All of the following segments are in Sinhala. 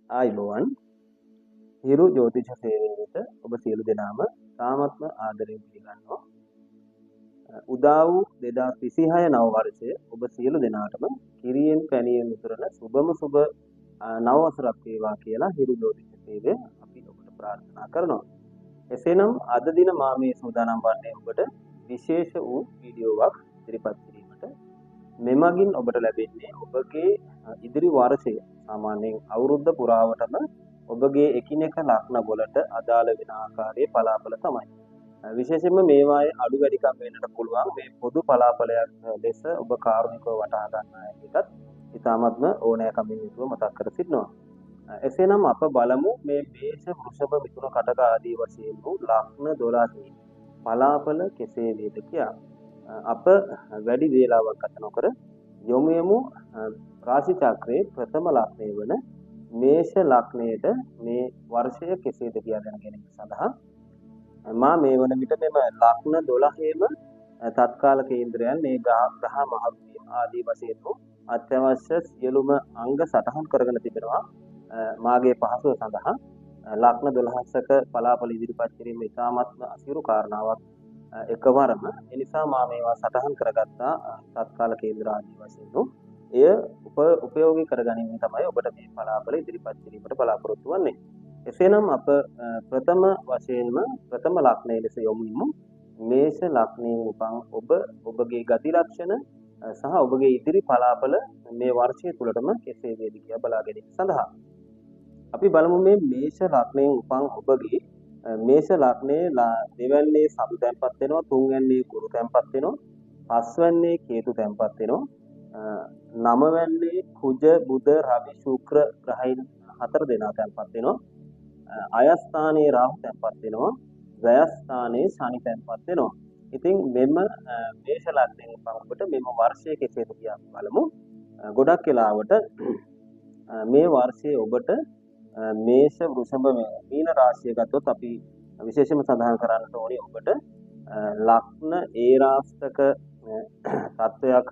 ආයිබෝවන් හිරු ජ්‍යොතිෂ සේවයට ඔබ සියලු දෙනාම තාමත්ම ආදරයෙන් පිළිගන්නවා. උදා වූ 2026 නව වර්ෂය ඔබ සියලු දෙනාටම කිරියෙන් පැණියෙන් උතුරන සුබම සුබ නව වසරක් වේවා කියලා හිරු ජ්‍යොතිෂ සේවය අපි ඔබට ප්‍රාර්ථනා කරනවා. එසේනම් අද දින මා මේ සූදානම් වන්නේ ඔබට විශේෂ වූ වීඩියෝවක් ඉදිරිපත් කිරීමට. මෙමගින් ඔබට ලැබෙන්නේ ඔබගේ ඉදිරි වර්ෂය සාමාන්‍යයෙන් අවුරුද්ද පුරාවටම ඔබගේ එකිනෙක ලග්න වලට අදාළ වෙන ආකාරයේ පලාපල තමයි. විශේෂයෙන්ම මේවායේ අඩු වැඩිකම් වෙන්නට පුළුවන්. මේ පොදු පලාපලයක් ලෙස ඔබ කාරුණිකව වටහා ගන්න එකත් ඉතාමත්ම ඕනෑකමින් යුතුව මතක් කර සිටිනවා. එසේනම් අප බලමු මේ මේෂ වෘෂභ මිථුන කටක ආදී වශයෙන් වූ ලග්න 12 පලාපල කෙසේ වේද කියා. අප වැඩි වේලාවක් ගත නොකර යොමු රාශි චක්‍රයේ ප්‍රථම ලග්නය වන මේෂ ලග්නයට මේ වර්ෂය කෙසේද කියා දැන ගැනීම සඳහා මා මේ වන විට මෙම ලග්න 12ේම තත්කාල කේන්ද්‍රයන් මේ ග්‍රහ මහත්මිය ආදී වශයෙන් වූ අත්‍යවශ්‍ය සියලුම අංග සටහන් කරගෙන තිබෙනවා. මාගේ පහසුව සඳහා ලග්න 12ක පලාපල ඉදිරිපත් කිරීම ඉතාමත්ම අසීරු කාරණාවක් එකවරම. ඒ නිසා මා මේවා සටහන් කරගත්තා තත්කාල කේන්ද්‍ර ආදී වශයෙන් වූ එය උපයෝගී කරගැනීම තමයි ඔබට මේ පලාපල ඉදිරිපත් කිරීමට බලාපොරොත්තු වෙන්නේ. එසේනම් අප ප්‍රථම වශයෙන්ම ප්‍රථම ලග්නය ලෙස යොමුමු. මේෂ ලග්නයේ උපන් ඔබගේ ගති ලක්ෂණ සහ ඔබගේ ඉදිරි පලාපල මේ වර්ෂය තුලටම කෙසේ වේද කියා බලා ගැනීම සඳහා අපි බලමු මේ මේෂ ලග්නයෙන් උපන් ඔබගේ මේෂ ලග්නයේ දෙවැන්නේ සතු තැන්පත් වෙනවා, තුන්වැන්නේ ගුරු තැන්පත් වෙනවා, පස්වැන්නේ කේතු තැන්පත් වෙනවා, නවවැන්නේ කුජ බුධ රවි ශුක්‍ර ග්‍රහයන් 4 දෙනා තැන්පත් වෙනවා, අයස්ථානයේ රාහු තැන්පත් වෙනවා, වයස්ථානයේ ශනි තැන්පත් වෙනවා. ඉතින් මෙම මේෂ ලග්නයෙන් උපන් ඔබට මෙම වර්ෂයේ කෙසේද කියලා බලමු. ගොඩක් වෙලාවට මේ වර්ෂයේ ඔබට මේෂ වෘෂභ මීන රාශිය ගත්තොත් අපි විශේෂයෙන්ම සඳහන් කරන්නට ඕනේ ඔබට ලග්න ඒරාස්තක තත්වයක්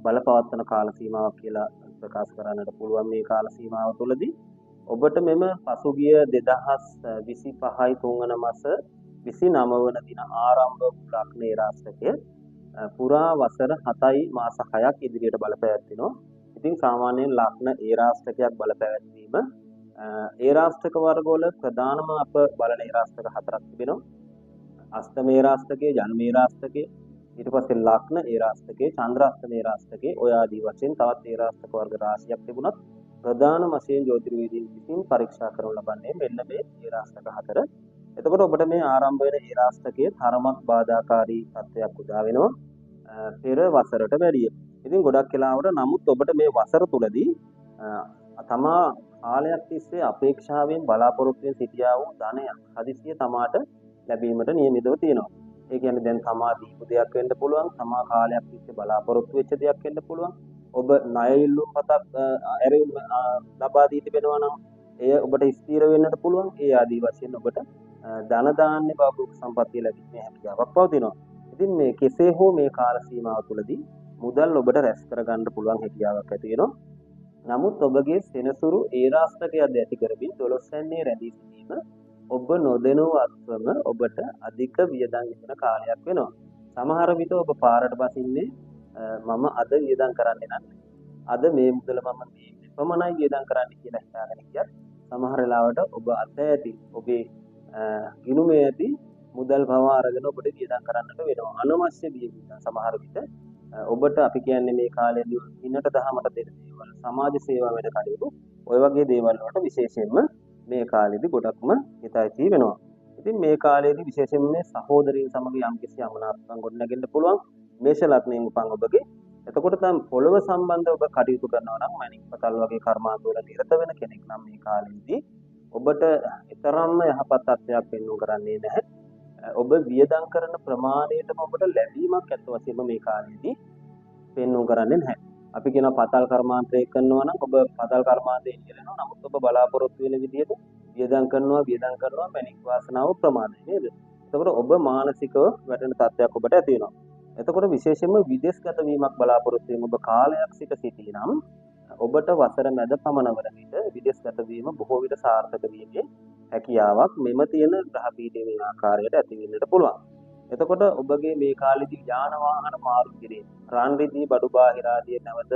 බලපවත්වන කාල සීමාවක් කියලා ප්‍රකාශ කරන්නට පුළුවන්. මේ කාල සීමාව තුළදී ඔබට මෙම පසුගිය 2025 තුන්වන මාස 29 වන දින ආරම්භ වූ ලග්න ඒරාස්තකය පුරා වසර 7යි මාස 6ක් ඉදිරියට බලපෑවෙනවා. ඉතින් සාමාන්‍යයෙන් ලග්න ඒරාස්තකයක් බලපෑවීම ඒරාස්තක වර්ගවල ප්‍රධානම අප බලන ඒරාස්තක හතරක් තිබෙනවා. අෂ්ටම ඒරාස්තකයේ, ජන්ම ඒරාස්තකයේ, ඊට පස්සේ ලග්න ඒරාස්තකයේ, චන්ද්‍රාෂ්ටම ඒරාස්තකයේ ඔය ආදී වශයෙන් තවත් ඒරාස්තක වර්ග රාශියක් තිබුණත් ප්‍රධාන වශයෙන් ජ්‍යොතිර්වේදීන් විසින් පරීක්ෂා කරනු ලබන්නේ මෙන්න මේ ඒරාස්තක හතර. එතකොට ඔබට මේ ආරම්භ වෙන ඒරාස්තකයේ තරමක් බාධාකාරී තත්ත්වයක් උදා වෙනවා පෙර වසරට වැඩිය. ඉතින් ගොඩක් වෙලාවට නමුත් ඔබට මේ වසර තුලදී තමා කාලයක් තිස්සේ අපේක්ෂාවෙන් බලාපොරොත්තු වෙන සිටියා වූ ධනයක් හදිසිය තමාට ලැබීමට නියමිතව තියෙනවා. ඒ කියන්නේ දැන් තමා දීපු දෙයක් වෙන්න පුළුවන්, තමා කාලයක් තිස්සේ බලාපොරොත්තු වෙච්ච දෙයක් වෙන්න පුළුවන්. ඔබ ණය ඉල්ලුම් පතක් ඇරෙන්න ලබා දී තිබෙනවා නම් එය ඔබට ස්ථිර වෙන්නට පුළුවන්. ඒ ආදී වශයෙන් ඔබට ධන දාන්නේ බාබුක සම්පත්තිය ලැබීමේ හැකියාවක් පවතිනවා. ඉතින් මේ කෙසේ හෝ මේ කාල සීමාව තුළදී මුදල් ඔබට රැස් කරගන්න පුළුවන් හැකියාවක් ඇති වෙනවා. නමුත් ඔබගේ සෙනසුරු ඒරාස්තකයක් ඇති කරමින් 12 වෙනියේ රැඳී සිටීම ඔබ නොදැනුවත්වම ඔබට අධික වියදම් වෙන කාලයක් වෙනවා. සමහර විට ඔබ පාරට බසින්නේ මම අද වියදම් කරන්නේ නැහැ. අද මේ මුදල මම මේ පමණයි වියදම් කරන්නේ කියලා හිතාගෙන ගියත් සමහර වෙලාවට ඔබ අත ඇති ඔබේ ගිණුමේ ඇති මුදල් පව අරගෙන ඔබට වියදම් කරන්නට වෙනවා. අනවශ්‍ය වියදම් සමහර විට ඔබට අපි කියන්නේ මේ කාලේදී ඉන්නට දහමට දෙන දේවල්, සමාජ සේවා වැඩ කටයුතු ඔය වගේ දේවල් වලට විශේෂයෙන්ම මේ කාලේදී ගොඩක්ම හිතයි වෙනවා. ඉතින් මේ කාලේදී විශේෂයෙන්ම මේ සහෝදරයන් සමග යම්කිසි අමනාපකම් ගොඩනගෙන්න පුළුවන් මේෂ ලග්නයෙන් උපන් ඔබගේ. එතකොට තමයි පොළව සම්බන්ධ ඔබ කටයුතු කරනවා නම් මණික් පතල් වගේ කර්මාන්තවල නිරත වෙන කෙනෙක් නම් මේ කාලේදී ඔබට ඊතරම්ම යහපත් තත්ත්වයක් වෙන්නු කරන්නේ නැහැ. ඔබ වියදම් කරන ප්‍රමාණයටම ඔබට ලැබීමක් ඇත්ත වශයෙන්ම මේ කාලේදී පෙන්වු කරන්නේ නැහැ. අපි කියන පතල් කර්මාන්තය කරනවා නම් ඔබ පතල් කර්මාන්තයෙන් කියනවා. නමුත් ඔබ බලාපොරොත්තු වෙන විදිහට වියදම් කරනවා පැණික් වාසනාව ප්‍රමාණය නේද? එතකොට ඔබ මානසිකව වැටෙන තත්ත්වයක් ඔබට ඇති වෙනවා. එතකොට විශේෂයෙන්ම විදේශගත වීමක් බලාපොරොත්තු වෙන ඔබ කාලයක් සිට සිටිනම් ඔබට වසර මැද පමණ වන විට විදේශගත වීම බොහෝ විට සාර්ථක වීමේ හැකියාවක් මෙම තියෙන ග්‍රහ පීඨයේ ආකාරයට ඇති වෙන්නට පුළුවන්. එතකොට ඔබගේ මේ කාලෙදී යාන වාහන මාරු කිරීම, රන් රිදී බඩු බාහිර ආදී නැවත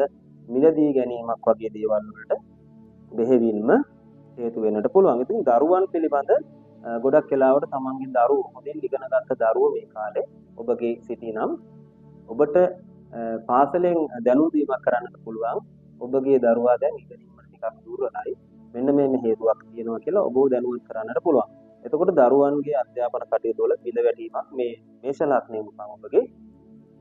මිලදී ගැනීමක් වගේ දේවල් වලට බෙහෙවින්ම හේතු වෙන්නට පුළුවන්. ඉතින් දරුවන් පිළිබඳ ගොඩක් වෙලාවට තමන්ගේ දරුවෝ හොඳින් ඉගෙනගත්ත දරුවෝ මේ කාලේ ඔබගේ සිටිනම් ඔබට පාසලෙන් දැනුම් දීමක් කරන්නට පුළුවන්. ඔබගේ දරුවා දැන් ඉගෙනීමට ටිකක් දුර්වලයි. මෙන්න මේ හේතුවක් තියෙනවා කියලා ඔබව දැනුවත් කරන්නට පුළුවන්. එතකොට දරුවන්ගේ අධ්‍යාපන කටයුතු වල බිඳ වැටීමක් මේ මේෂ ලග්නයේ උපන් ඔබගේ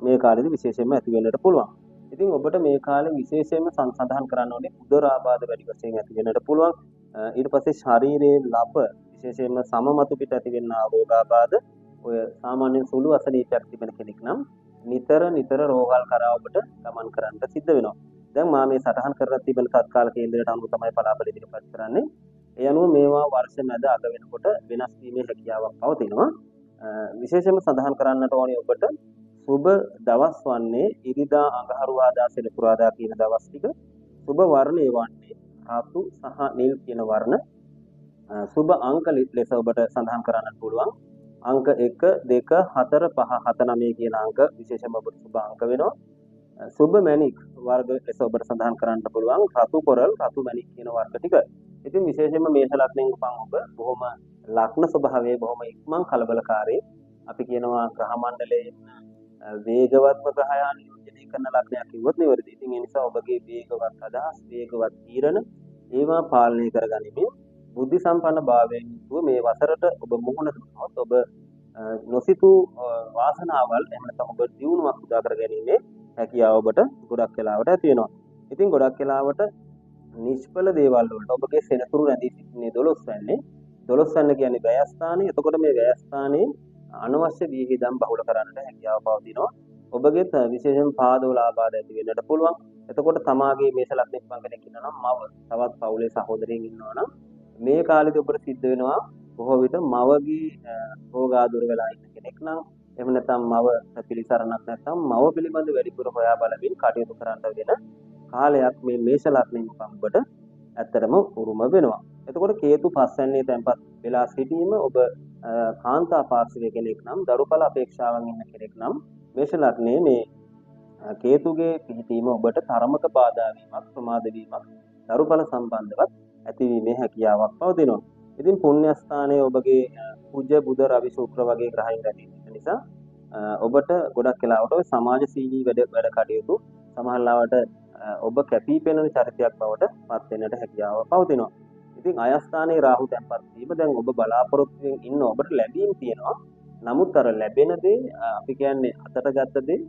මේ කාලෙදි විශේෂයෙන්ම ඇති වෙන්නට පුළුවන්. ඉතින් ඔබට මේ කාලේ විශේෂයෙන්ම සඳහන් කරන්න ඕනේ උදරාබාධ වැඩි වශයෙන් ඇති වෙන්නට පුළුවන්. ඊට පස්සේ ශරීරයේ ලප විශේෂයෙන්ම සමමතු පිට ඇති වෙනා රෝගාබාධ ඔය සාමාන්‍යයෙන් සුළු අසනීපයක් තිබෙන කෙනෙක් නම් නිතර රෝගල් කරා ඔබට ගමන් කරන්න සිද්ධ වෙනවා. දැන් මා මේ සටහන් කරලා තිබෙන තත්කාල කේන්දරයට අනුව තමයි පලාපල ඉදිරිපත් කරන්නේ. ඒ අනුව මේවා වර්ෂ මැද අග වෙනකොට වෙනස් වීමේ හැකියාවක් පවතිනවා. විශේෂයෙන්ම සඳහන් කරන්නට ඕනේ ඔබට සුබ දවස් වන්නේ ඉරිදා අඟහරුවාදා සෙනසුරාදා කියන දවස් ටික සුබ වර්ණයේ වන්නේ රතු සහ නිල් කියන වර්ණ සුබ අංක ලෙස ඔබට සඳහන් කරන්නට පුළුවන්. අංක 1 2 4 5 7 9 කියන අංක විශේෂයෙන්ම ඔබට සුබ අංක වෙනවා. සුබ මැණික් වර්ග ලෙස ඔබට සඳහන් කරන්නට පුළුවන් රතු කොරල් රතු මැණික් කියන වර්ග ටික. ඉතින් විශේෂයෙන්ම මේෂ ලග්නයෙන් උපන් ඔබ බොහොම ලග්න ස්වභාවයේ බොහොම ඉක්මන් කලබලකාරී අපි කියනවා ග්‍රහ මණ්ඩලයේ වේගවත්ම ග්‍රහයන් නියෝජනය කරන ලග්නයක් කිව්වොත් නිවැරදි. ඉතින් ඒ නිසා ඔබගේ වේගවත් අදහස් වේගවත් තීරණ ඒවා පාලනය කරගනිමින් බුද්ධි සම්පන්න භාවයෙන් යුතුව මේ වසරට ඔබ මුහුණ දුන්නොත් ඔබ නොසිතූ වාසනාවල් එහෙම නැත්නම් ඔබ දියුණුවක් උදා කර ගැනීමේ හැකියාව ඔබට ගොඩක් වෙලාවට ඇති වෙනවා. ඉතින් ගොඩක් වෙලාවට නිෂ්ඵල දේවල් වලට ඔබගේ සෙනසුරු රැඳී සිටින්නේ 12 වෙන්නේ. 12 වෙන්න කියන්නේ වැයස්ථානය. එතකොට මේ වැයස්ථානයේ අනවශ්‍ය විහිදම් බහුල කරන්නට හැකියාව පවතිනවා. ඔබගේ විශේෂයෙන් පාදවල ආබාධ ඇති වෙන්නට පුළුවන්. එතකොට තමාගේ මේෂ ලග්නෙක කෙනෙක් ඉන්නවා නම් මව තවත් පවුලේ සහෝදරයෙක් ඉන්නවා නම් මේ කාලෙදී ඔබට සිද්ධ වෙනවා බොහෝ විට මවගේ රෝගාදුර වෙලා ඉන්න කෙනෙක් නම් එහෙම නැත්නම් මව පිළිසරණක් නැත්නම් මව පිළිබඳ වැඩිපුර හොයා බලමින් කටයුතු කරන්න වෙන කාලයක් මේ මේෂ ලග්නෙක ඔබට ඇත්තටම උරුම වෙනවා. එතකොට කේතු පස්වැන්නේ තැන්පත් වෙලා සිටීම ඔබ කාන්තා පාර්ශවයේ කෙනෙක් නම් දරුඵල අපේක්ෂාවන් ඉන්න කෙනෙක් නම් මේෂ ලග්නයේ මේ කේතුගේ පිහිටීම ඔබට තරමක බාධා වීමක් ප්‍රමාද වීමක් දරුඵල සම්බන්ධවත් ඇතිවීමේ හැකියාවක් පවතිනවා. ඉතින් පුණ්‍ය ස්ථානයේ ඔබගේ කුජ බුධ රවි ශුක්‍ර වගේ ග්‍රහයන් රැඳී සිටින නිසා ඔබට ගොඩක් වෙලාවට ඔය සමාජශීලී වැඩ කටයුතු සමහරවිට ඔබ කැපී පෙනෙන චරිතයක් බවට පත් වෙන්නට හැකියාව පවතිනවා. ඉතින් අයස්ථානයේ රාහු තැන්පත් වීම දැන් ඔබ බලාපොරොත්තු වෙමින් ඉන්න ඔබට ලැබීම් තියෙනවා. නමුත් අර ලැබෙන දේ අපි කියන්නේ අතට ගත්ත දේ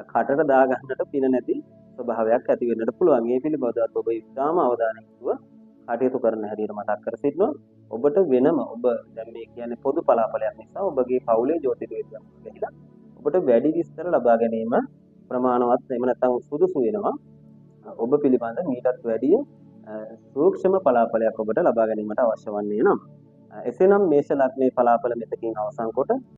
කටට දා ගන්නට පින නැති ස්වභාවයක් ඇති වෙන්නට පුළුවන්. මේ පිළිබඳව ඔබ ඉස්හාම අවධානය යොමුව කටයුතු කරන හැටියට මතක් කර සිටිනවා. ඔබට වෙනම ඔබ දැන් මේ කියන්නේ පොදු පලාපලයක් නිසා ඔබගේ පවුලේ ජ්‍යොතිර්විද්‍යාව ගහිලා ඔබට වැඩි විස්තර ලබා ගැනීම ප්‍රමාණවත් එහෙම නැත්නම් සුදුසු වෙනවා. ඔබ පිළිබඳ මීටත් වැඩිය සූක්ෂම පලාපලයක් ඔබට ලබා ගැනීමට අවශ්‍ය වන්නේ නම් එසේනම් මේෂ ලග්නයේ පලාපල මෙතකින් අවසන් කොට